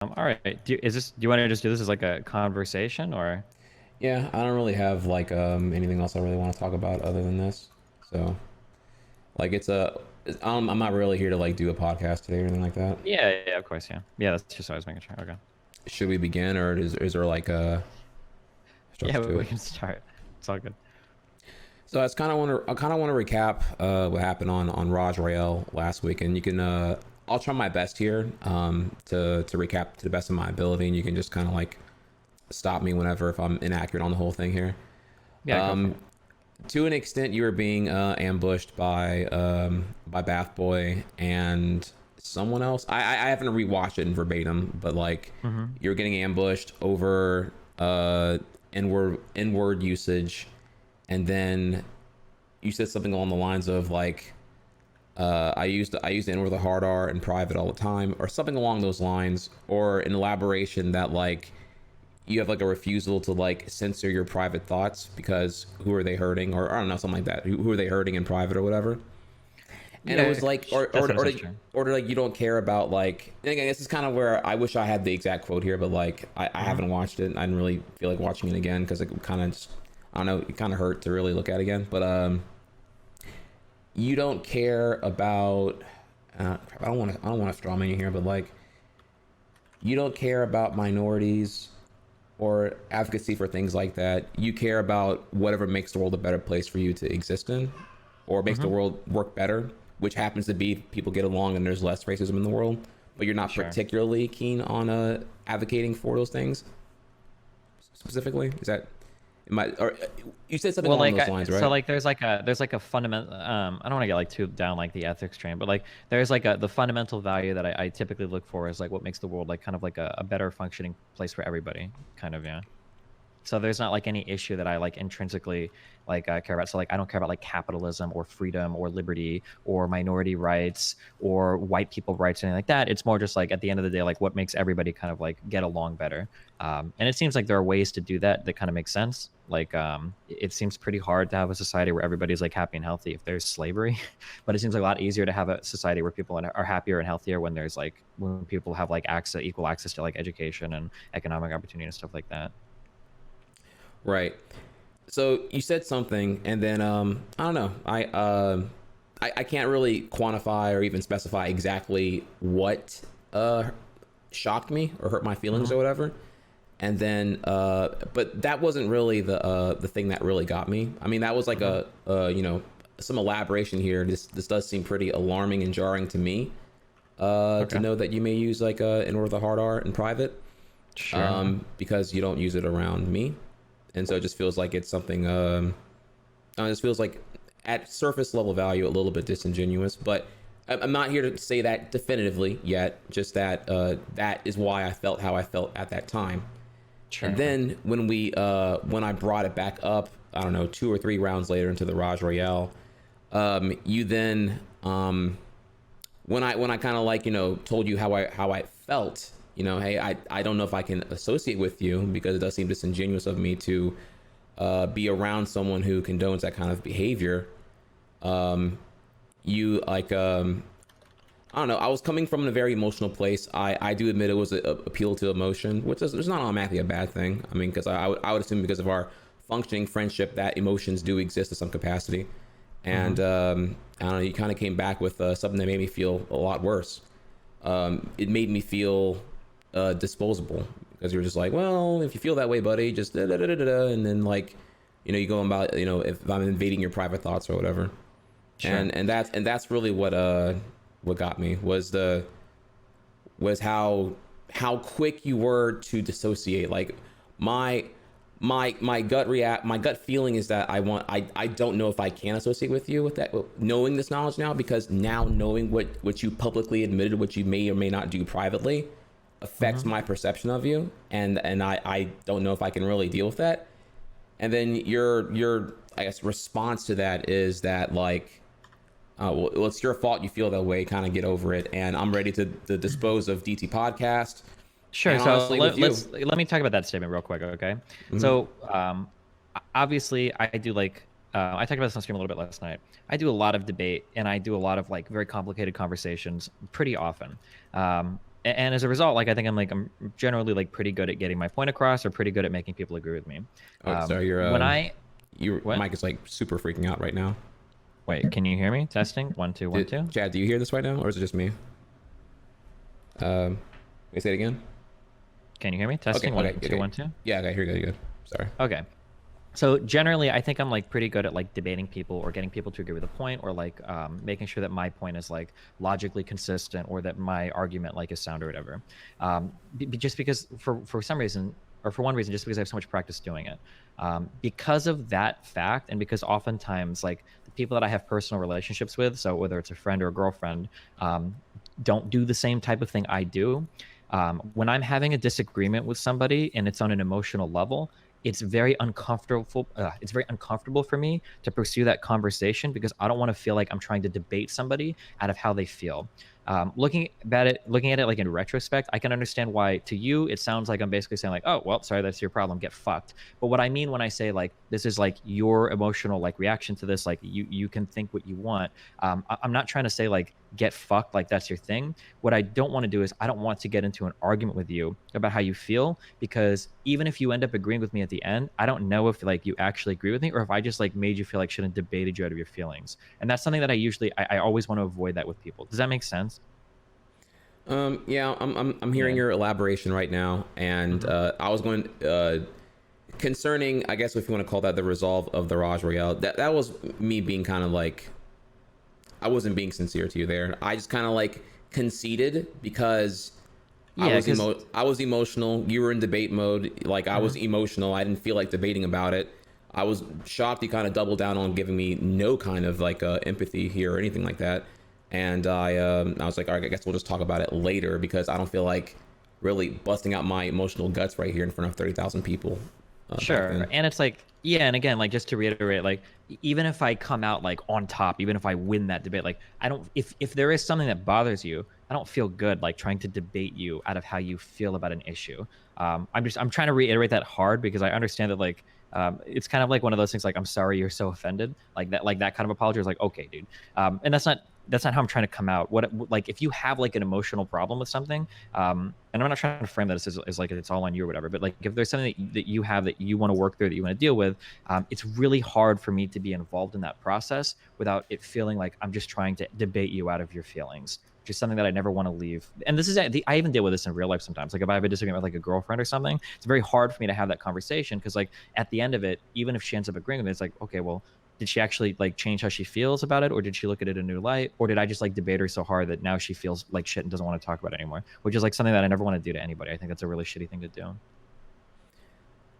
All right. Do you want to just do this as like a conversation or? Yeah, I don't really have like anything else I really want to talk about other than this. So like I'm not really here to like do a podcast today or anything like that. Yeah, yeah, of course, yeah. Yeah, that's just what I was making sure. Okay. Should we begin, or is there like a Yeah, structure to we it? can start. It's all good. So I kind of want to recap what happened on Raj Rael last week, and you can I'll try my best here to recap to the best of my ability, and you can just kind of like stop me whenever if I'm inaccurate on the whole thing here. Yeah, go for it. To an extent, you were being ambushed by Bath Boy and someone else. I haven't rewatched it in verbatim, but like Mm-hmm. you're getting ambushed over inward usage, and then you said something along the lines of like I use the inward the hard R in private all the time, or something along those lines, or an elaboration that like you have like a refusal to like censor your private thoughts because who are they hurting, or I don't know, something like that. Who are they hurting in private or whatever? And it Yeah, was like, that's what it's true. or like you don't care about like. And again, this is kind of where I wish I had the exact quote here, but like I Mm-hmm. haven't watched it. I didn't really feel like watching it again because it kind of just I don't know, it kind of hurt to really look at again. But you don't care about. I don't want to straw man you here, but like you don't care about minorities or advocacy for things like that. You care about whatever makes the world a better place for you to exist in, or makes the Mm-hmm. world work better, which happens to be people get along and there's less racism in the world. But you're not Sure. particularly keen on advocating for those things specifically. Is that or you said something Well, along like, those lines, so right? like, there's like a fundamental. I don't want to get like too down like the ethics train, but like, there's like the fundamental value that I typically look for is like what makes the world like kind of like a better functioning place for everybody, kind of, yeah. So there's not like any issue that I like intrinsically like care about. So like I don't care about like capitalism or freedom or liberty or minority rights or white people rights or anything like that. It's more just like at the end of the day, like what makes everybody kind of like get along better. And it seems like there are ways to do that that kind of make sense. Like it seems pretty hard to have a society where everybody's like happy and healthy if there's slavery, but it seems like a lot easier to have a society where people are happier and healthier when there's like when people have like access, equal access to like education and economic opportunity and stuff like that. Right. So you said something, and then I don't know. I can't really quantify or even specify exactly what shocked me or hurt my feelings Mm-hmm. or whatever. And then, but that wasn't really the thing that really got me. I mean, that was like Mm-hmm. some elaboration here. This does seem pretty alarming and jarring to me. To Okay. know that you may use like in order the hard R in private, Sure. because you don't use it around me, and so it just feels like it's something. It just feels like at surface level value a little bit disingenuous, but I'm not here to say that definitively yet. Just that that is why I felt how I felt at that time. And Sure. then when I brought it back up, I don't know, 2 or 3 rounds later into the Raj Royale, you then when I kind of like told you how I felt, hey, I don't know if I can associate with you because it does seem disingenuous of me to be around someone who condones that kind of behavior. You like I don't know. I was coming from a very emotional place. I do admit it was a appeal to emotion, which is not automatically a bad thing. I mean, because I would assume because of our functioning friendship that emotions do exist to some capacity. Mm-hmm. And I don't know. You kind of came back with something that made me feel a lot worse. It made me feel disposable because you're just like, well, if you feel that way, buddy, just da da da da da, and then like, you go about, if I'm invading your private thoughts or whatever, Sure. and that's really what got me was how quick you were to dissociate. Like my my gut feeling is that I don't know if I can associate with you with that, knowing this knowledge now, because now knowing what you publicly admitted, what you may or may not do privately, affects Mm-hmm. my perception of you, and I don't know if I can really deal with that. And then your I guess response to that is that like, well, it's your fault you feel that way, kind of get over it, and I'm ready to dispose of DT podcast, Sure. and So honestly with you. let me talk about that statement real quick, okay? Hmm. So obviously I do like I talked about this on stream a little bit last night. I do a lot of debate and I do a lot of like very complicated conversations pretty often. And as a result, like I think I'm generally like pretty good at getting my point across, or pretty good at making people agree with me. Oh, sorry, When I your what? mic is like super freaking out right now. Wait, can you hear me? Testing. 1 2 1 2. Chad, do you hear this right now, or is it just me? Can you say it again? Can you hear me? Okay, Testing. okay, 1 2 okay. 1 2. Yeah, okay, here you go. Sorry. Okay. So generally, I think I'm like pretty good at like debating people or getting people to agree with a point, or like making sure that my point is like logically consistent, or that my argument like is sound or whatever. Just because for some reason, or for one reason, just because I have so much practice doing it. Because of that fact, and because oftentimes like the people that I have personal relationships with, so whether it's a friend or a girlfriend, don't do the same type of thing I do. When I'm having a disagreement with somebody and it's on an emotional level, it's very uncomfortable. It's very uncomfortable for me to pursue that conversation, because I don't want to feel like I'm trying to debate somebody out of how they feel. Looking at it like in retrospect, I can understand why to you it sounds like I'm basically saying like, oh well, sorry, that's your problem, get fucked. But what I mean when I say like this is like your emotional like reaction to this, like you can think what you want. I'm not trying to say like get fucked, like that's your thing. What I don't want to do is I don't want to get into an argument with you about how you feel, because even if you end up agreeing with me at the end, I don't know if like you actually agree with me, or if I just like made you feel like shouldn't debated you out of your feelings. And that's something that I always want to avoid that with people. Does that make sense? Yeah, I'm hearing Yeah. your elaboration right now, and Hmm. I was going concerning, I guess if you want to call that the resolve of the Raj Royale. That was me being kind of like, I wasn't being sincere to you there. I just kind of like conceded because Yeah, because I was emotional. You were in debate mode. Like I was emotional. I didn't feel like debating about it. I was shocked you kind of doubled down on giving me no kind of like empathy here or anything like that. And I was like, all right, I guess we'll just talk about it later because I don't feel like really busting out my emotional guts right here in front of 30,000 people back sure. then. And it's like, yeah, and again, like just to reiterate, like even if I come out like on top, even if I win that debate, like I don't, if there is something that bothers you, I don't feel good like trying to debate you out of how you feel about an issue. I'm trying to reiterate that hard, because I understand that like it's kind of like one of those things like I'm sorry you're so offended, like that kind of apology is like, okay, dude. And that's not how I'm trying to come out. What like if you have like an emotional problem with something, and I'm not trying to frame that as like it's all on you or whatever, but like if there's something that you have that you want to work through, that you want to deal with, it's really hard for me to be involved in that process without it feeling like I'm just trying to debate you out of your feelings, which is something that I never want to leave. And this is I even deal with this in real life sometimes. Like if I have a disagreement with like a girlfriend or something, it's very hard for me to have that conversation, because like at the end of it, even if she ends up agreeing with me, it's like, okay, well, did she actually like change how she feels about it, or did she look at it in a new light, or did I just like debate her so hard that now she feels like shit and doesn't want to talk about it anymore, which is like something that I never want to do to anybody. I think that's a really shitty thing to do.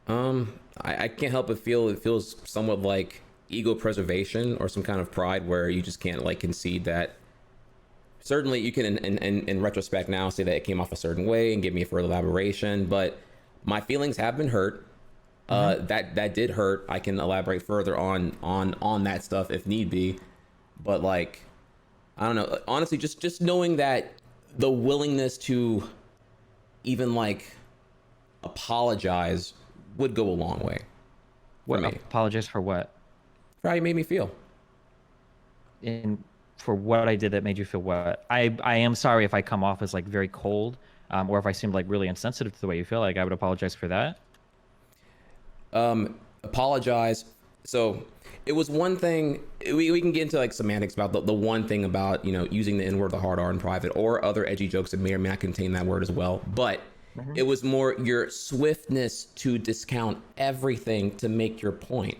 I can't help but feel it feels somewhat like ego preservation or some kind of pride where you just can't like concede that. Certainly, you can in retrospect now say that it came off a certain way and give me a further elaboration, but my feelings have been hurt. Mm-hmm. That did hurt. I can elaborate further on that stuff if need be, but like I don't know. Honestly, just knowing that the willingness to even like apologize would go a long way for What, me. apologize for what? For how you made me feel. In For what I did that made you feel what? I am sorry if I come off as like very cold, or if I seemed like really insensitive to the way you feel. Like I would apologize for that. Apologize. So it was one thing. We can get into like semantics about the one thing about using the N word, the hard R in private, or other edgy jokes that may or may not contain that word as well. But Mm-hmm. it was more your swiftness to discount everything to make your point.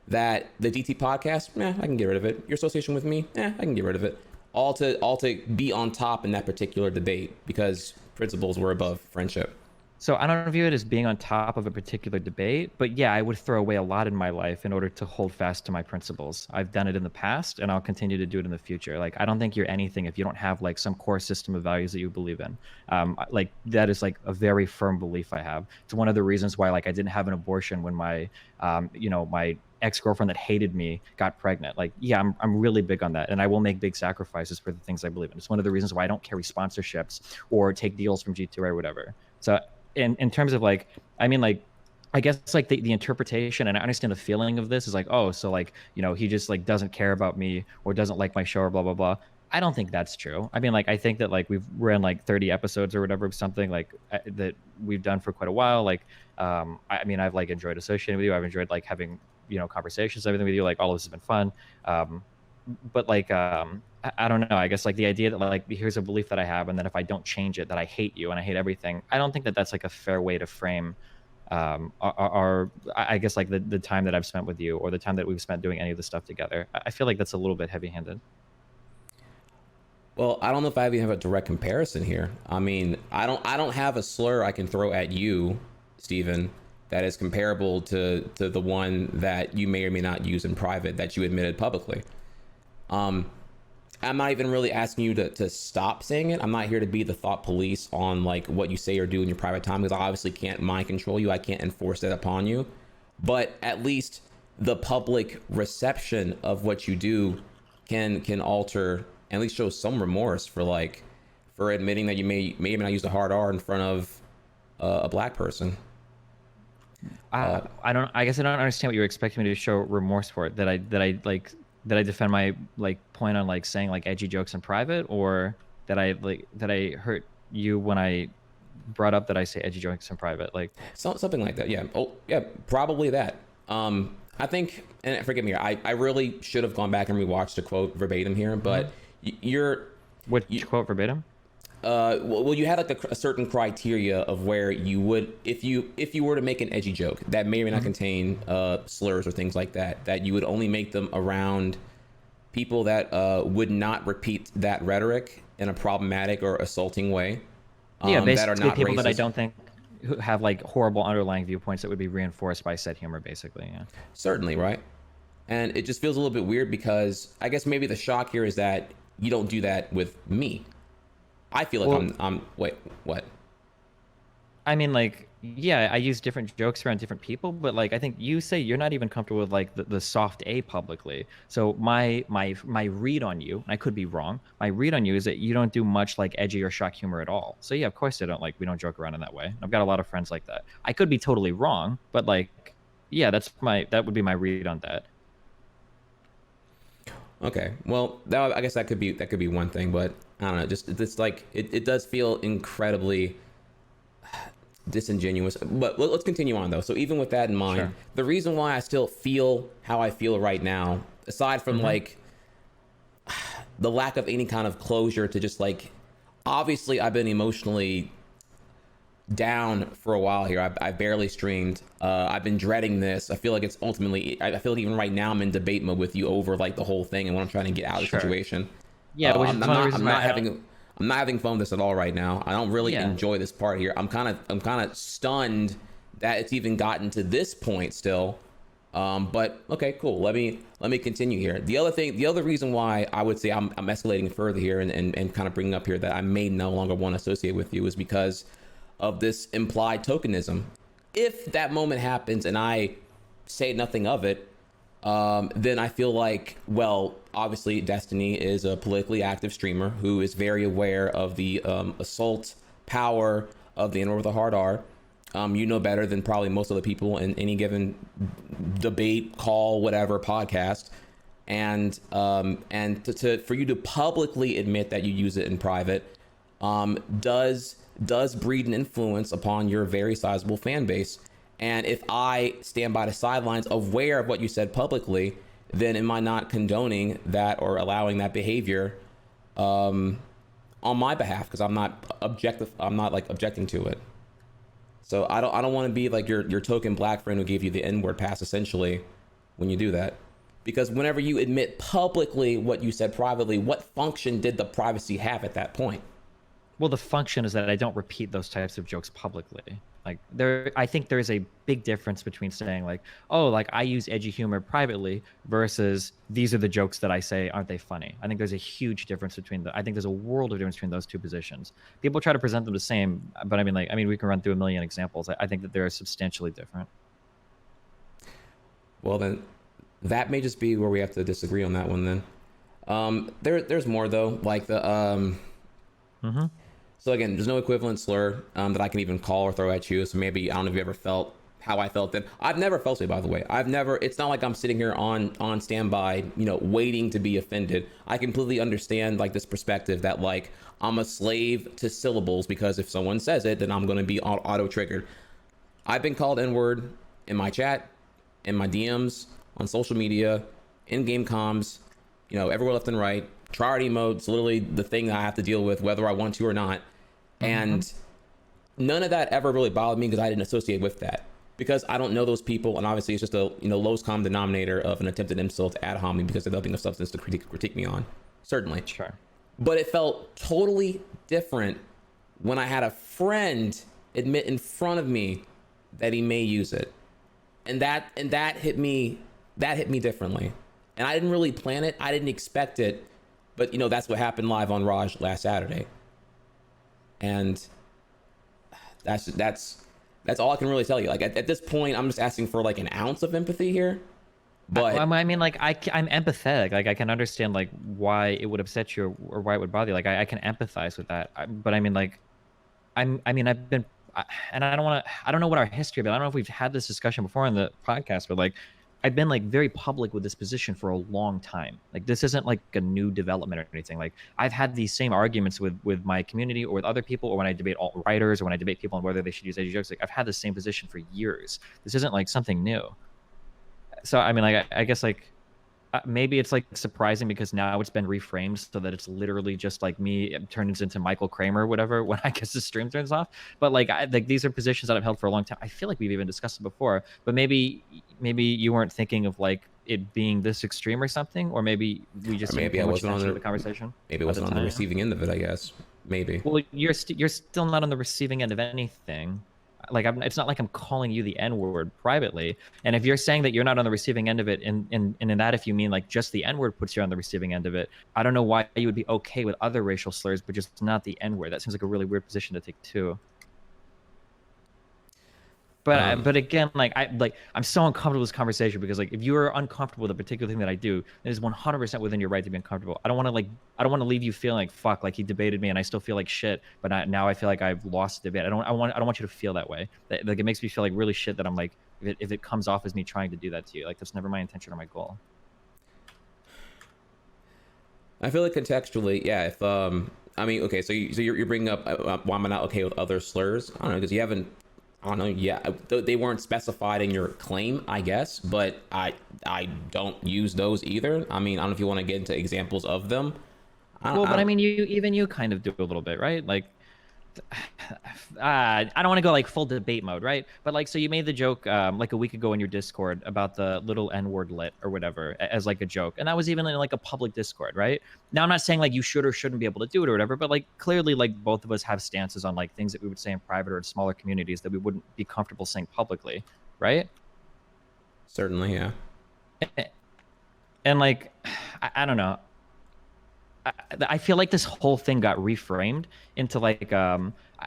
That the DT podcast, I can get rid of it. Your association with me, I can get rid of it. All to be on top in that particular debate because principles were above friendship. So I don't view it as being on top of a particular debate, but yeah, I would throw away a lot in my life in order to hold fast to my principles. I've done it in the past, and I'll continue to do it in the future. Like I don't think you're anything if you don't have like some core system of values that you believe in. Like that is like a very firm belief I have. It's one of the reasons why like I didn't have an abortion when my ex-girlfriend that hated me got pregnant. Like yeah, I'm really big on that, and I will make big sacrifices for the things I believe in. It's one of the reasons why I don't carry sponsorships or take deals from G2 or whatever. So in terms of like, I mean, like, I guess like the interpretation, and I understand the feeling of this is like, oh, so like, he just like doesn't care about me or doesn't like my show or blah blah blah. I don't think that's true. I mean, like, I think that like we've ran like 30 episodes or whatever, something like that we've done for quite a while. Like, I mean, I've like enjoyed associating with you. I've enjoyed like having, you know, conversations, everything with you. Like, all of this has been fun. Um, but like, I don't know. I guess like the idea that like here's a belief that I have, and that if I don't change it, that I hate you and I hate everything. I don't think that that's like a fair way to frame I guess like the time that I've spent with you, or the time that we've spent doing any of the stuff together. I feel like that's a little bit heavy-handed. Well, I don't know if I even have a direct comparison here. I mean, I don't have a slur I can throw at you, Steven, that is comparable to the one that you may or may not use in private that you admitted publicly. Um, I'm not even really asking you to stop saying it. I'm not here to be the thought police on like what you say or do in your private time, because I obviously can't mind control you. I can't enforce that upon you. But at least the public reception of what you do can alter, at least show some remorse for like for admitting that you may have not used a hard R in front of a black person. I don't. I guess I don't understand what you're expecting me to show remorse for it. That I defend my like point on like saying like edgy jokes in private, or that I hurt you when I brought up that I say edgy jokes in private. Like, Something like that. Yeah. Oh, yeah. Probably that. I think, and forgive me, I really should have gone back and rewatched the quote verbatim here, but you're. which quote verbatim? Well, you had like a certain criteria of where you would, if you were to make an edgy joke that may or may not contain slurs or things like that, that you would only make them around people that would not repeat that rhetoric in a problematic or assaulting way. Yeah, That are basically not people that I racist. don't think who have like horrible underlying viewpoints that would be reinforced by said humor. Basically, yeah. Certainly, right? And it just feels a little bit weird because I guess maybe the shock here is that you don't do that with me. I feel like Well, I'm wait, what? I mean, like, yeah, I use different jokes around different people, but like, I think you say you're not even comfortable with like the soft A publicly. So my read on you, and I could be wrong. My read on you is that you don't do much like edgy or shock humor at all. So yeah, of course I don't like we don't joke around in that way. I've got a lot of friends like that. I could be totally wrong, but like, yeah, that would be my read on that. Okay. Well, I guess that could be one thing, but I don't know. Just it's like it does feel incredibly disingenuous. But let's continue on though. So even with that in mind, Sure. the reason why I still feel how I feel right now, aside from like the lack of any kind of closure to just like, obviously I've been emotionally down for a while here. I barely streamed. I've been dreading this. I feel like it's ultimately, I feel like even right now I'm in debate mode with you over like the whole thing and what I'm trying to get out of the Sure. situation. Yeah, which is I'm one of the not, reasons I'm why not I don't. having fun with this at all right now. I don't really Yeah. enjoy this part here. I'm kind of stunned that it's even gotten to this point still. But okay, cool. Let me continue here. The other reason why I would say I'm escalating further here and kind of bringing up here that I may no longer want to associate with you is because of this implied tokenism. If that moment happens and I say nothing of it, then I feel like, well, obviously Destiny is a politically active streamer who is very aware of the assault power of the N with a hard R. You know better than probably most other people in any given debate, call, whatever podcast, and for you to publicly admit that you use it in private, does breed an influence upon your very sizable fan base. And if I stand by the sidelines aware of what you said publicly, then am I not condoning that or allowing that behavior on my behalf? Because I'm not objective. I'm not like objecting to it. So I don't want to be like your token black friend who gave you the N-word pass essentially when you do that. Because whenever you admit publicly what you said privately, what function did the privacy have at that point? Well, the function is that I don't repeat those types of jokes publicly. Like I think there is a big difference between saying like, oh, like I use edgy humor privately versus these are the jokes that I say, aren't they funny? I think there's a huge difference between I think there's a world of difference between those two positions. People try to present them the same, but I mean, we can run through a million examples. I think that they're substantially different. Well, then that may just be where we have to disagree on that one then. There's more though, like the so again, there's no equivalent slur that I can even call or throw at you. So maybe I don't know if you ever felt how I felt then. I've never felt this way, by the way. It's not like I'm sitting here on standby, waiting to be offended. I completely understand like this perspective that like I'm a slave to syllables because if someone says it, then I'm going to be auto triggered. I've been called N-word in my chat, in my DMs, on social media, in game comms, everywhere left and right. Priority mode's literally the thing I have to deal with whether I want to or not. And none of that ever really bothered me because I didn't associate with that. Because I don't know those people, and obviously it's just a lowest common denominator of an attempted insult ad hominem because there's nothing of substance to critique me on. Certainly. Sure. But it felt totally different when I had a friend admit in front of me that he may use it. And that hit me differently. And I didn't really plan it. I didn't expect it. But that's what happened live on Raj last Saturday. And that's all I can really tell you. Like at this point, I'm just asking for like an ounce of empathy here. But I mean, like I'm empathetic. Like I can understand like why it would upset you or why it would bother you. Like I can empathize with that. But I mean, like I've been, and I don't know what our history, but I don't know if we've had this discussion before on the podcast. But like I've been like very public with this position for a long time. Like this isn't like a new development or anything. Like I've had these same arguments with my community or with other people, or when I debate alt writers or when I debate people on whether they should use edgy jokes. Like I've had the same position for years. This isn't like something new. So I mean, like I guess like maybe it's like surprising because now it's been reframed so that it's literally just like me it turns into Michael Kramer or whatever when I guess the stream turns off. But like these are positions that I've held for a long time. I feel like we've even discussed it before, but maybe you weren't thinking of like it being this extreme or something, or maybe we just maybe I wasn't on the conversation. Maybe I wasn't on the receiving end of it. I guess maybe. Well, you're still not on the receiving end of anything. Like it's not like I'm calling you the N-word privately. And if you're saying that you're not on the receiving end of it, and in that if you mean like just the N-word puts you on the receiving end of it, I don't know why you would be okay with other racial slurs, but just not the N-word. That seems like a really weird position to take too. But again, like I'm so uncomfortable with this conversation because like if you are uncomfortable with a particular thing that I do, it is 100% within your right to be uncomfortable. I don't want to leave you feeling like fuck, like he debated me and I still feel like shit, but now I feel like I've lost the debate. I don't want you to feel that way. Like it makes me feel like really shit that I'm like if it comes off as me trying to do that to you, like that's never my intention or my goal. I feel like contextually, yeah. If I mean, okay, so you're bringing up why am I not okay with other slurs? I don't know because you haven't. I don't know. Yeah, they weren't specified in your claim, I guess, but I don't use those either. I mean, I don't know if you want to get into examples of them. I mean, you kind of do a little bit, right? Like, I don't want to go like full debate mode, right? But like, so you made the joke like a week ago in your Discord about the little N-word lit or whatever as like a joke, and that was even in like a public Discord, right? Now I'm not saying like you should or shouldn't be able to do it or whatever, but like clearly like both of us have stances on like things that we would say in private or in smaller communities that we wouldn't be comfortable saying publicly, right? Certainly, yeah. And like, I don't know. I feel like this whole thing got reframed into like I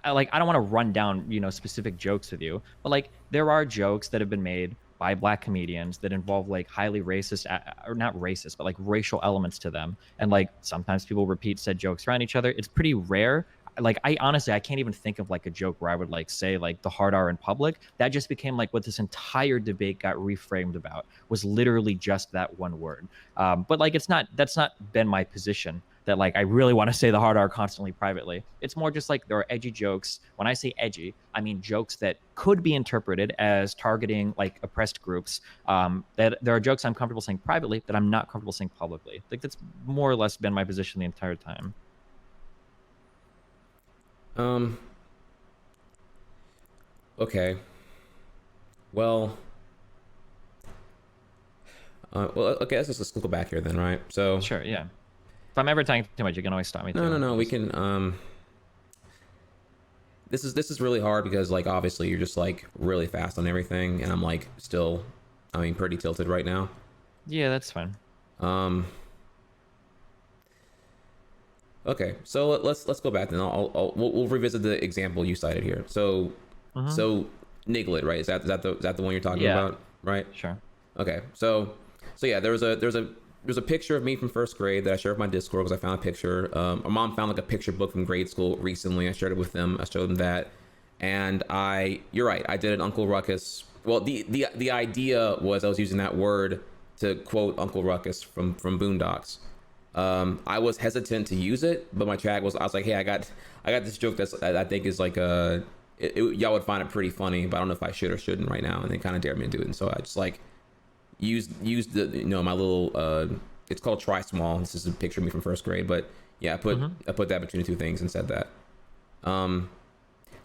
don't want to run down specific jokes with you, but like there are jokes that have been made by black comedians that involve like highly racist or not racist but like racial elements to them, and like sometimes people repeat said jokes around each other. It's pretty rare. Like I honestly can't even think of like a joke where I would like say like the hard R in public. That just became like what this entire debate got reframed about, was literally just that one word. But like that's not been my position, that like I really want to say the hard R constantly privately. It's more just like there are edgy jokes. When I say edgy, I mean jokes that could be interpreted as targeting like oppressed groups. That there are jokes I'm comfortable saying privately that I'm not comfortable saying publicly. Like that's more or less been my position the entire time. Okay. Well, okay, let's just go back here then, right? So Sure, yeah. If I'm ever talking too much, you can always stop me. No. We can. This is really hard because like obviously you're just like really fast on everything, and I'm like still, I mean, pretty tilted right now. Yeah, that's fine. Okay, so let's go back then. We'll revisit the example you cited here. So so Niglet, right? Is that the one you're talking about, right? Sure. Okay, so yeah, there's a picture of me from first grade that I shared with my Discord because I found a picture. My mom found like a picture book from grade school recently. I shared it with them. I showed them that, and you're right. I did an Uncle Ruckus well, the idea was I was using that word to quote Uncle Ruckus from Boondocks. I was hesitant to use it, but my chat was, I was like, hey, I got this joke that I think is like y'all would find it pretty funny, but I don't know if I should or shouldn't right now. And they kind of dared me to do it, and so I just like used the, you know, my little it's called Try Small. This is a picture of me from first grade, but yeah, I put that between the two things and said that.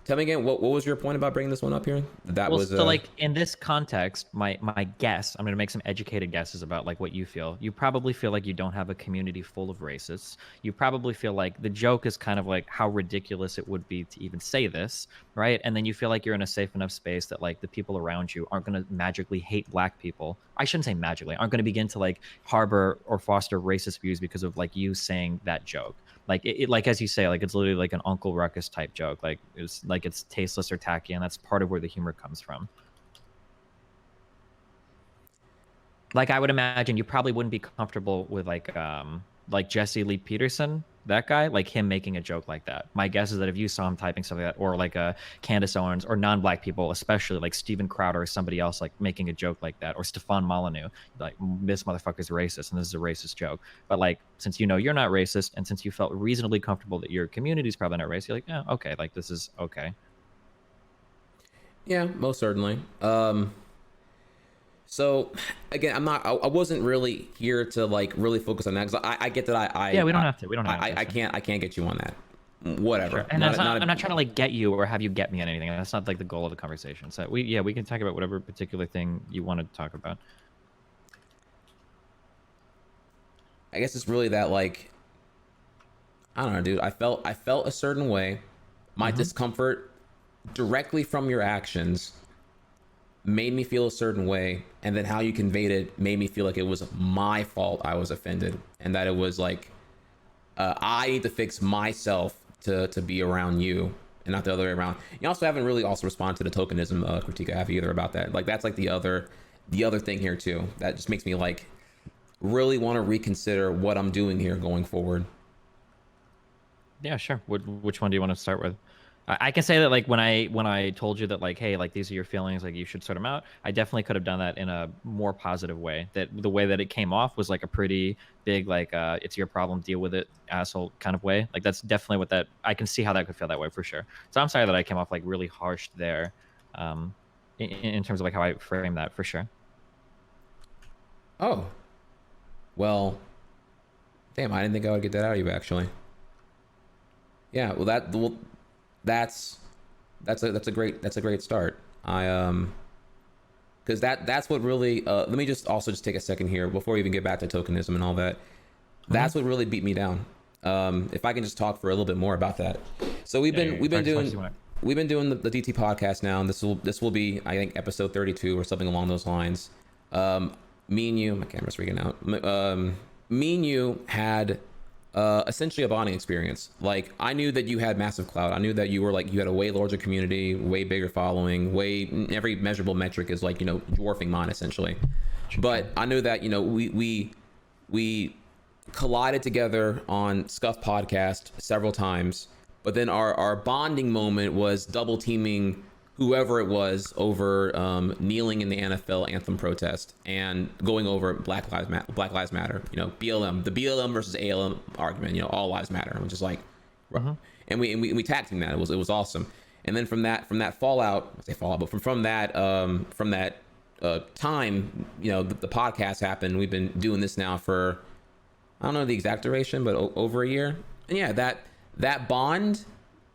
Tell me again, what was your point about bringing this one up here? That Well, was so like in this context, my guess, I'm gonna make some educated guesses about like what you feel. You probably feel like you don't have a community full of racists. You probably feel like the joke is kind of like how ridiculous it would be to even say this, right? And then you feel like you're in a safe enough space that like the people around you aren't gonna magically hate black people. I shouldn't say magically, aren't gonna begin to like harbor or foster racist views because of like you saying that joke. Like it like as you say, like it's literally like an Uncle Ruckus type joke. Like it's like it's tasteless or tacky, and that's part of where the humor comes from. Like I would imagine you probably wouldn't be comfortable with like Jesse Lee Peterson, that guy, like him making a joke like that. My guess is that if you saw him typing something like that, or like Candace Owens or non-black people, especially like Steven Crowder or somebody else like making a joke like that, or Stefan Molyneux, like this motherfucker's racist and this is a racist joke. But like since you know you're not racist, and since you felt reasonably comfortable that your community's probably not racist, you're like, yeah, okay, like this is okay. Yeah, most certainly. So again, I wasn't really here to like really focus on that, because I get that Yeah, we don't have to. We don't have to. I can't get you on that. Whatever. Sure. And I'm not trying to like get you or have you get me on anything. That's not like the goal of the conversation. So we can talk about whatever particular thing you want to talk about. I guess it's really that, like, I don't know, dude. I felt a certain way. My discomfort directly from your actions made me feel a certain way, and then how you conveyed it made me feel like it was my fault I was offended, and that it was like I need to fix myself to be around you and not the other way around. You also haven't really also responded to the tokenism critique I have either about that. Like that's like the other thing here too. That just makes me like really want to reconsider what I'm doing here going forward. Yeah, sure. Which one do you want to start with? I can say that like when I told you that like, hey, like these are your feelings, like you should sort them out. I definitely could have done that in a more positive way. That the way that it came off was like a pretty big like it's your problem, deal with it, asshole kind of way. Like that's definitely what that, I can see how that could feel that way for sure. So I'm sorry that I came off like really harsh there, in terms of like how I framed that for sure. Oh, well, damn, I didn't think I would get that out of you actually. Yeah, well that's a great start. Because that's what really let me just also just take a second here before we even get back to tokenism and all that. That's what really beat me down. If I can just talk for a little bit more about that. So we've been doing the DT podcast now, and this will be, I think, episode 32 or something along those lines. Me and you, my camera's freaking out. Me and you had essentially a bonding experience. Like I knew that you had massive clout. I knew that you were like, you had a way larger community, way bigger following, every measurable metric is like, you know, dwarfing mine essentially. But I knew that, you know, we collided together on Scuff podcast several times, but then our bonding moment was double teaming whoever it was over kneeling in the NFL anthem protest and going over Black Lives Matter, you know, BLM, the BLM versus ALM argument, you know, all lives matter, which is like, and we tag teamed that. It was awesome. And then from that fallout, I say fallout, but from that time, you know, the podcast happened. We've been doing this now for, I don't know the exact duration, but over a year. And yeah, that bond,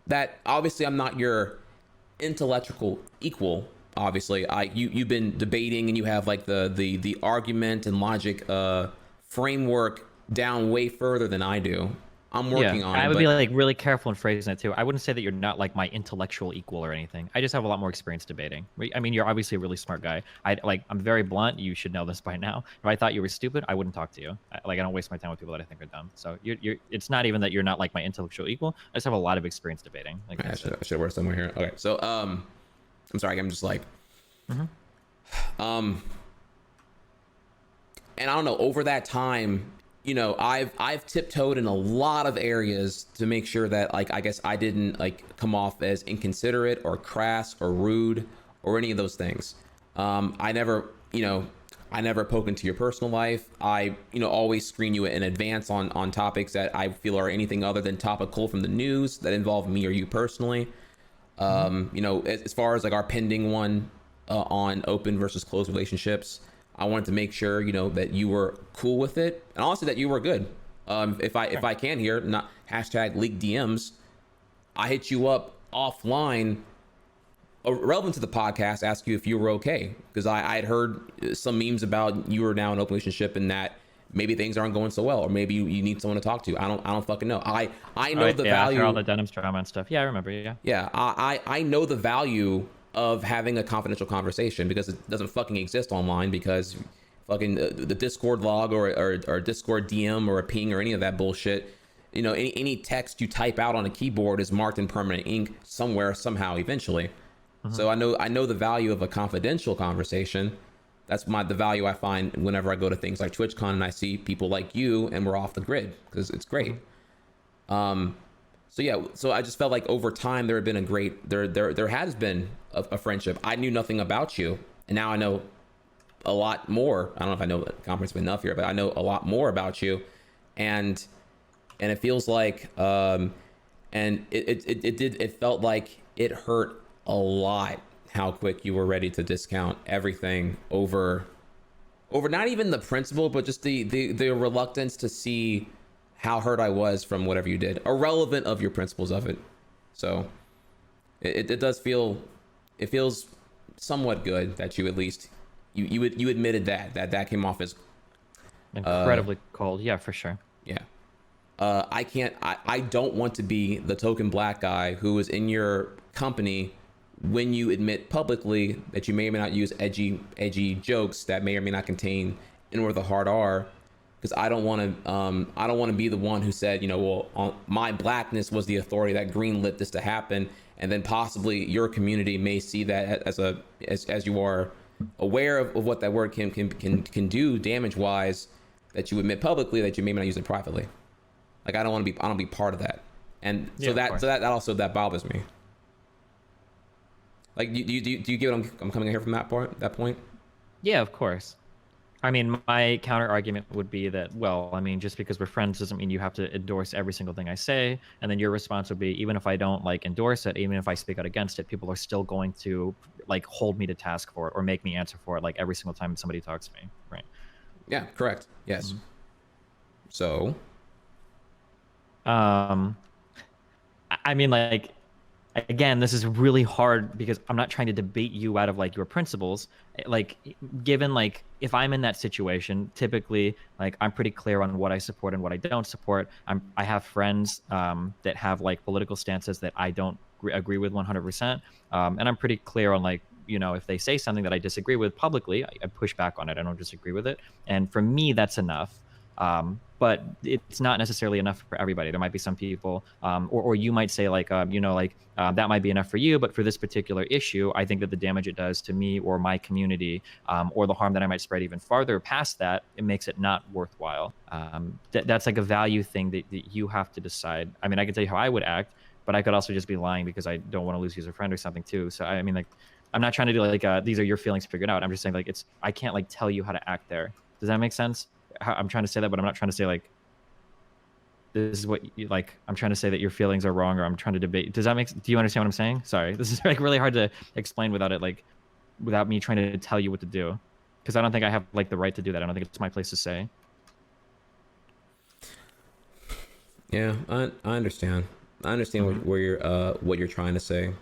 that obviously I'm not your intellectual equal, obviously. You've been debating and you have like the argument and logic framework down way further than I do. I'm working on it. I would be like really careful in phrasing it too. I wouldn't say that you're not like my intellectual equal or anything. I just have a lot more experience debating. I mean, you're obviously a really smart guy. I'm very blunt. You should know this by now. If I thought you were stupid, I wouldn't talk to you. I don't waste my time with people that I think are dumb. So it's not even that you're not like my intellectual equal. I just have a lot of experience debating. Like I should work somewhere here. Okay, so I'm sorry. I'm just like, and I don't know. Over that time, you know, I've tiptoed in a lot of areas to make sure that, like, I guess I didn't like come off as inconsiderate or crass or rude or any of those things. I never, I never poke into your personal life. I, always screen you in advance on topics that I feel are anything other than topical from the news that involve me or you personally. As far as like our pending one on open versus closed relationships, I wanted to make sure, that you were cool with it, and also that you were good. If I can here, not hashtag leak DMs, I hit you up offline, relevant to the podcast, ask you if you were okay, because I had heard some memes about you were now in an open relationship and that maybe things aren't going so well, or maybe you need someone to talk to. I don't fucking know. I know the value. After all the Denim's drama and stuff. Yeah, I remember. Yeah. Yeah, I know the value of having a confidential conversation, because it doesn't fucking exist online, because fucking the Discord log or Discord DM or a ping or any of that bullshit, any text you type out on a keyboard is marked in permanent ink somewhere, somehow, eventually. So I know the value of a confidential conversation. That's the value I find whenever I go to things like TwitchCon and I see people like you and we're off the grid, because it's great. So I just felt like over time there had been there has been a friendship. I knew nothing about you, and now I know a lot more. I don't know if I know the conference enough here, but I know a lot more about you, and it feels like and it felt like it hurt a lot how quick you were ready to discount everything over not even the principle, but just the reluctance to see how hurt I was from whatever you did, irrelevant of your principles of it. So it does feel, it feels somewhat good that you at least you admitted that came off as incredibly cold. Yeah, for sure. Yeah. I don't want to be the token black guy who is in your company when you admit publicly that you may or may not use edgy jokes that may or may not contain N with a hard R, because I don't want to be the one who said, my blackness was the authority that greenlit this to happen, and then possibly your community may see that as you are aware of what that word can do damage wise, that you admit publicly that you may not use it privately. Like I don't be part of that, and so that also bothers me. Like, do you get what I'm coming here from that point? Yeah, of course. I mean, my counter argument would be that, well, I mean, just because we're friends doesn't mean you have to endorse every single thing I say. And then your response would be, even if I don't like endorse it, even if I speak out against it, people are still going to like hold me to task for it or make me answer for it, like every single time somebody talks to me. Right. Yeah, correct. Yes. Mm-hmm. So. I mean, like, again, this is really hard because I'm not trying to debate you out of like your principles. Like, given like if I'm in that situation, typically like I'm pretty clear on what I support and what I don't support. I have friends that have like political stances that I don't agree with 100%, and I'm pretty clear on like, if they say something that I disagree with publicly, I push back on it. I don't disagree with it, and for me that's enough. But it's not necessarily enough for everybody. There might be some people, or you might say like, that might be enough for you, but for this particular issue, I think that the damage it does to me or my community, or the harm that I might spread even farther past that, it makes it not worthwhile. That's like a value thing that you have to decide. I mean, I can tell you how I would act, but I could also just be lying because I don't want to lose you as a friend or something too. So I mean, like, I'm not trying to do like, these are your feelings figured out. I'm just saying like, I can't like tell you how to act there. Does that make sense? I'm trying to say that, but I'm not trying to say like this is what you like. I'm trying to say that your feelings are wrong, or I'm trying to debate. Do you understand what I'm saying? Sorry, this is like really hard to explain without me trying to tell you what to do, because I don't think I have like the right to do that. I don't think it's my place to say. Yeah, I understand. I understand what you're trying to say.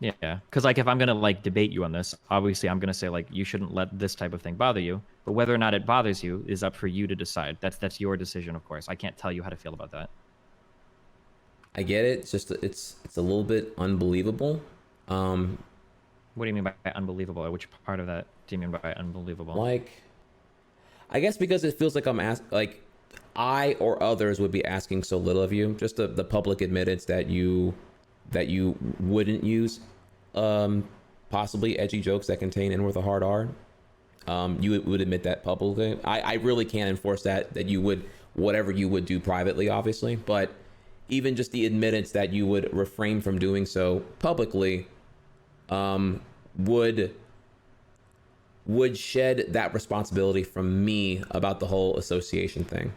Yeah, because like if I'm gonna like debate you on this, obviously I'm gonna say like you shouldn't let this type of thing bother you. But whether or not it bothers you is up for you to decide. That's your decision, of course. I can't tell you how to feel about that. I get it. It's just it's a little bit unbelievable. What do you mean by unbelievable? Which part of that do you mean by unbelievable? Like, I guess because it feels like like I or others would be asking so little of you. Just the public admittance that you wouldn't use possibly edgy jokes that contain N with a hard R. You would admit that publicly. I really can't enforce that you would, whatever you would do privately, obviously, but even just the admittance that you would refrain from doing so publicly would would shed that responsibility from me about the whole association thing.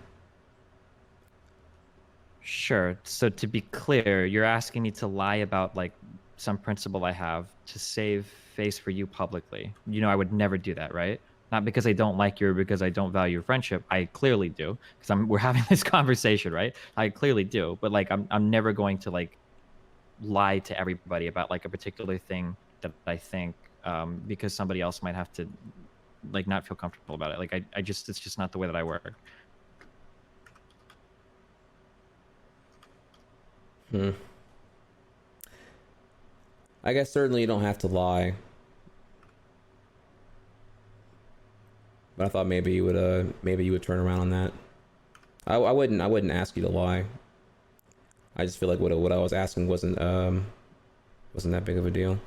Sure. So to be clear, you're asking me to lie about like some principle I have to save face for you publicly. You know, I would never do that, right? Not because I don't like you or because I don't value your friendship. I clearly do because we're having this conversation, right? I clearly do, but like I'm never going to like lie to everybody about like a particular thing that I think because somebody else might have to like not feel comfortable about it. Like I just it's just not the way that I work. Hmm. I guess certainly you don't have to lie, but I thought maybe you would turn around on that. I wouldn't ask you to lie. I just feel like what I was asking wasn't that big of a deal.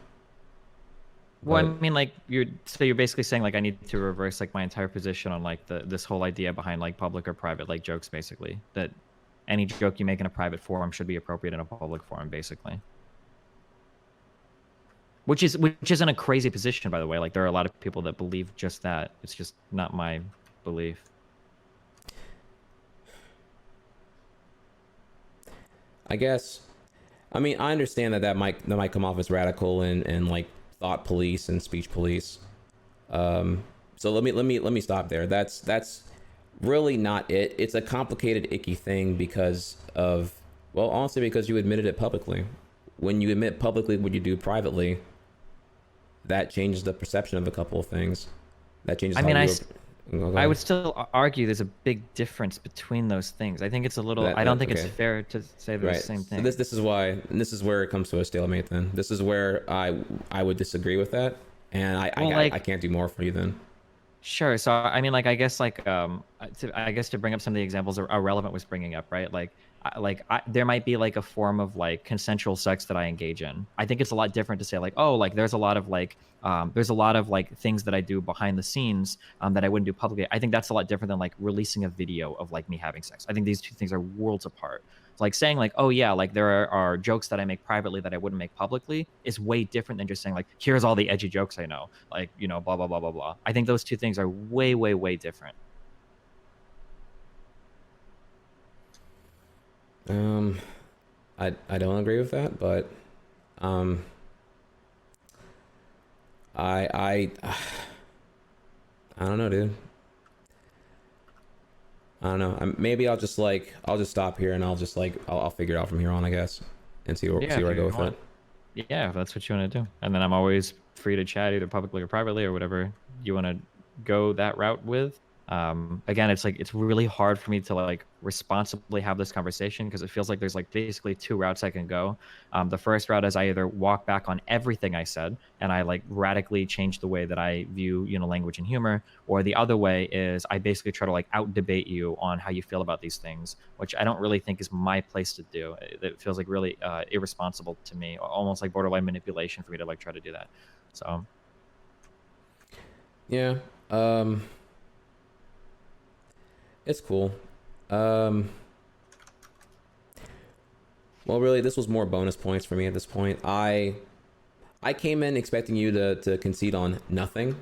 Well, I But mean, like you're basically saying like I need to reverse like my entire position on like this whole idea behind like public or private like jokes, basically that any joke you make in a private forum should be appropriate in a public forum, basically. Which isn't a crazy position, by the way. Like there are a lot of people that believe just that. It's just not my belief. I guess I mean I understand that that might come off as radical and like thought police and speech police. So let me stop there. That's really not it. It's a complicated, icky thing because of, well, honestly, because you admitted it publicly. When you admit publicly what you do privately, that changes the perception of a couple of things. That changes I how mean, you. Go I ahead. would still argue there's a big difference between those things. I think it's a little. I don't think it's Okay. fair to say they're the Right. same So thing. this is why, and this is where it comes to a stalemate. Then this is where I would disagree with that, and Well, I like can't do more for you then. sure. So I mean, like I guess like I guess to bring up some of the examples Irrelevant was bringing up, right? There might be like a form of like consensual sex that I engage in. I think it's a lot different to say like, oh, like there's a lot of like things that I do behind the scenes that I wouldn't do publicly. I think that's a lot different than like releasing a video of like me having sex. I think these two things are worlds apart. Like saying like, oh yeah, like there are jokes that I make privately that I wouldn't make publicly is way different than just saying like, here's all the edgy jokes I know, like you know, blah blah blah blah blah. I think those two things are way way way different. Um, I don't agree with that, but um, I I don't know, dude. I don't know. Maybe I'll just stop here and I'll figure it out from here on, I guess, and Yeah, see if where I go you with it. want. Yeah, if that's what you want to do, and then I'm always free to chat either publicly or privately or whatever you want to go that route with. Again, it's like it's really hard for me to like responsibly have this conversation because it feels like there's like basically two routes I can go. The first route is I either walk back on everything I said and I like radically change the way that I view language and humor, or the other way is I basically try to like out debate you on how you feel about these things, which I don't really think is my place to do. It feels like really irresponsible to me, almost like borderline manipulation for me to like try to do that. So Yeah. Um, it's cool. Um, well, really, this was more bonus points for me at this point. I came in expecting you to concede on nothing,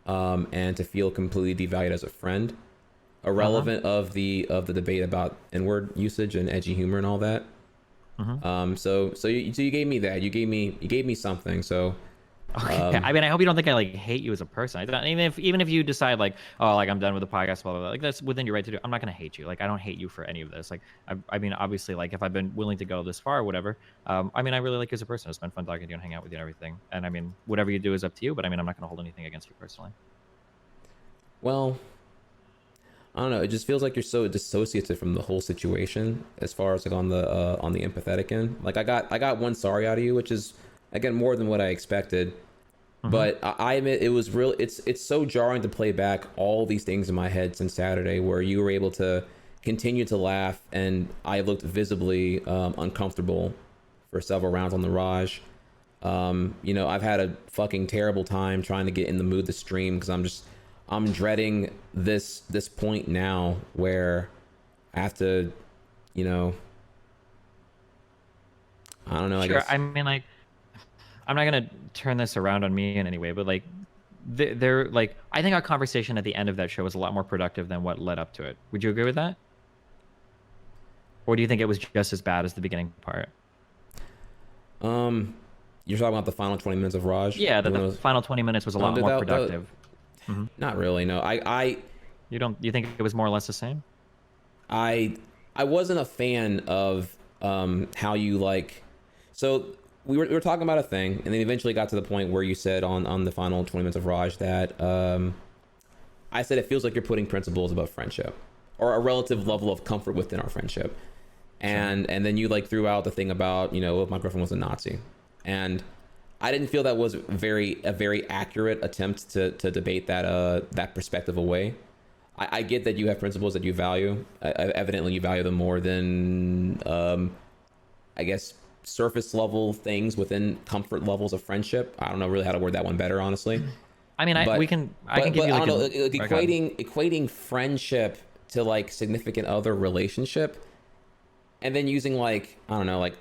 and to feel completely devalued as a friend, uh-huh. irrelevant of the debate about N-word usage and edgy humor and all that. Hmm. So you gave me that. You gave me something. So Okay. I mean, I hope you don't think I like hate you as a person. I don't, even if you decide like, oh, like I'm done with the podcast, blah, blah, blah, like that's within your right to do. I'm not gonna hate you. Like I don't hate you for any of this. Like I mean, obviously, like if I've been willing to go this far or whatever, I mean, I really like you as a person. It's been fun talking to you and hang out with you and everything. And I mean, whatever you do is up to you. But I mean, I'm not gonna hold anything against you personally. well, I don't know. It just feels like you're so dissociated from the whole situation as far as like on the empathetic end. Like I got one sorry out of you, which is again more than what I expected. Mm-hmm. But I admit it was real. It's so jarring to play back all these things in my head since Saturday, where you were able to continue to laugh, and I looked visibly uncomfortable for several rounds on the Raj. You know, I've had a fucking terrible time trying to get in the mood to stream because I'm dreading this point now where I have to, you know, I don't know. I Sure. guess I mean, like I'm not gonna turn this around on me in any way, but like they're like, I think our conversation at the end of that show was a lot more productive than what led up to it. Would you agree with that? Or do you think it was just as bad as the beginning part? You're talking about the final 20 minutes of Raj? Yeah, The that one the that was, final 20 minutes was a no, lot more productive. Hmm. not really. No, You don't, you think it was more or less the same? I, I wasn't a fan of how you like. So we were talking about a thing, and then eventually got to the point where you said on the final 20 minutes of Raj that I said it feels like you're putting principles above friendship, or a relative level of comfort within our friendship. And then you like threw out the thing about, you know, if my girlfriend was a Nazi, and I didn't feel that was a very accurate attempt to debate that perspective away. I get that you have principles that you value. Evidently, you value them more than I guess surface level things within comfort levels of friendship. I don't know really how to word that one better, honestly. I mean, But I can give you I like don't know, a, like equating friendship to like significant other relationship, and then using like, I don't know, like,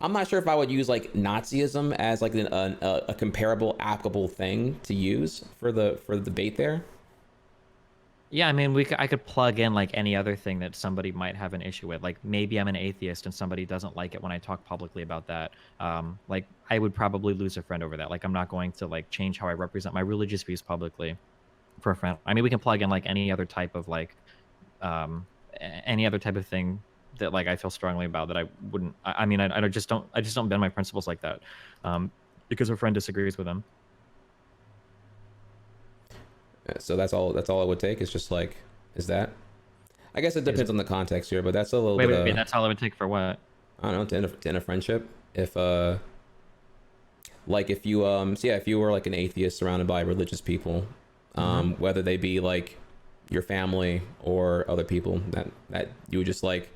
I'm not sure if I would use like Nazism as like a comparable applicable thing to use for the debate there. Yeah, I mean, I could plug in like any other thing that somebody might have an issue with. Like maybe I'm an atheist and somebody doesn't like it when I talk publicly about that. Like I would probably lose a friend over that. Like I'm not going to like change how I represent my religious views publicly for a friend. I mean, we can plug in like any other type of like any other type of thing that like I feel strongly about that I wouldn't. I mean, I just don't bend my principles like that, because a friend disagrees with them. So that's all it would take. It's just like, is that? I guess it Is depends on the context here, but that's a little wait, bit wait, wait. That's all it would take for what? I don't know, to end a friendship. If like if you so yeah, if you were like an atheist surrounded by religious people, whether they be like your family or other people that you would just like,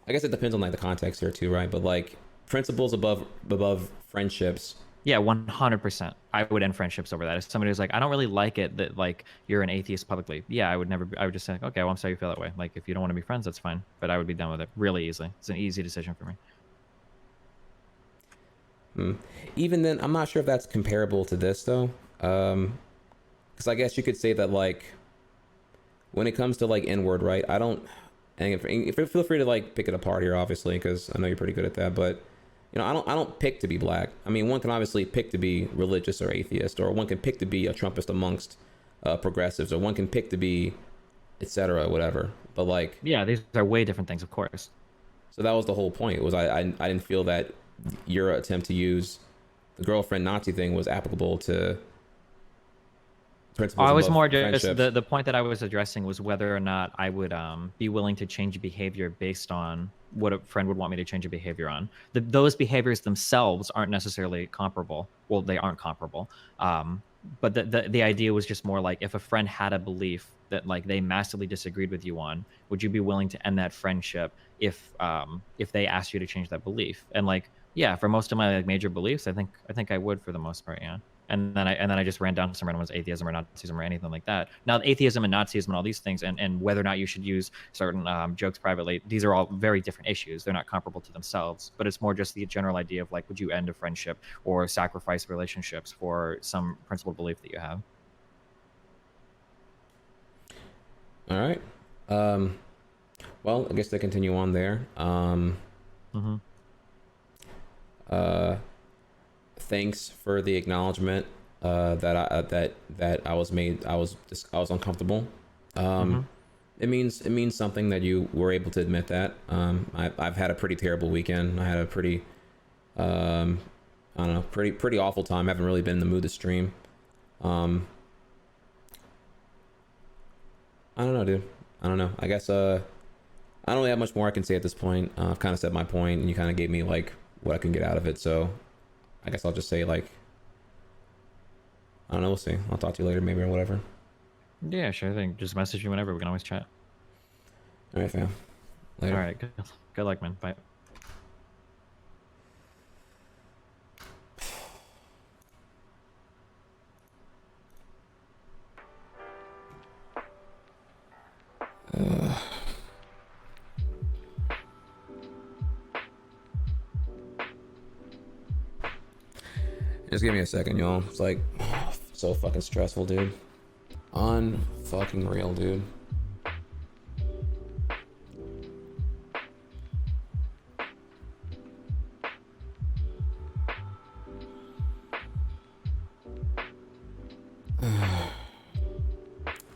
I guess it depends on like the context here too, right? But like principles above friendships. Yeah, 100%. I would end friendships over that. If somebody was like, I don't really like it that like you're an atheist publicly. Yeah, I would never. I would just say, like, okay, well, I'm sorry you feel that way. Like, if you don't want to be friends, that's fine. But I would be done with it really easily. It's an easy decision for me. Even then, I'm not sure if that's comparable to this though. Because I guess you could say that like when it comes to like inward, right? I don't. And if feel free to like pick it apart here, obviously, because I know you're pretty good at that. But you know, I don't pick to be black. I mean, one can obviously pick to be religious or atheist, or one can pick to be a Trumpist amongst progressives, or one can pick to be, etc., whatever. But like, Yeah, these are way different things, of course. so that was the whole point. Was I didn't feel that your attempt to use the girlfriend Nazi thing was applicable to principles I was above more just friendships. the point that I was addressing was whether or not I would be willing to change behavior based on what a friend would want me to change a behavior on. Those behaviors themselves aren't necessarily comparable. Well, they aren't comparable. But the idea was just more like if a friend had a belief that like they massively disagreed with you on, would you be willing to end that friendship if they asked you to change that belief? And like yeah, for most of my like major beliefs, I think I would for the most part, yeah. And then I just ran down some random ones, atheism or Nazism or anything like that. Now, atheism and Nazism and all these things, and whether or not you should use certain jokes privately, these are all very different issues. They're not comparable to themselves, but it's more just the general idea of like, would you end a friendship or sacrifice relationships for some principled belief that you have? All right. Well, I guess to continue on there. Mm-hmm. Thanks for the acknowledgement that I was uncomfortable. Mm-hmm. It means something that you were able to admit that. I've had a pretty terrible weekend. I had a pretty I don't know, pretty awful time. I haven't really been in the mood to stream. I don't know, dude. I don't know. I guess I don't really have much more I can say at this point. I've kind of said my point, and you kind of gave me like what I can get out of it. So I guess I'll just say like, I don't know. We'll see. I'll talk to you later, maybe, or whatever. Yeah, sure thing. Just message me whenever. We can always chat. All right, fam. Later. All right. Good luck, man. Bye. Just give me a second, y'all. It's like So fucking stressful, dude. Unfucking real, dude.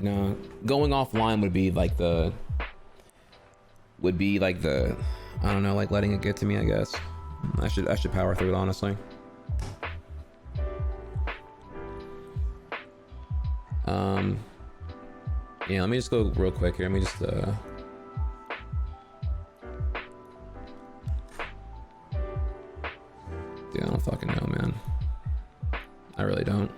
No, going offline would be like the I don't know, like letting it get to me, I guess. I should power through it, honestly. Yeah, let me just go real quick here. Let me just dude, I don't fucking know, man. I really don't.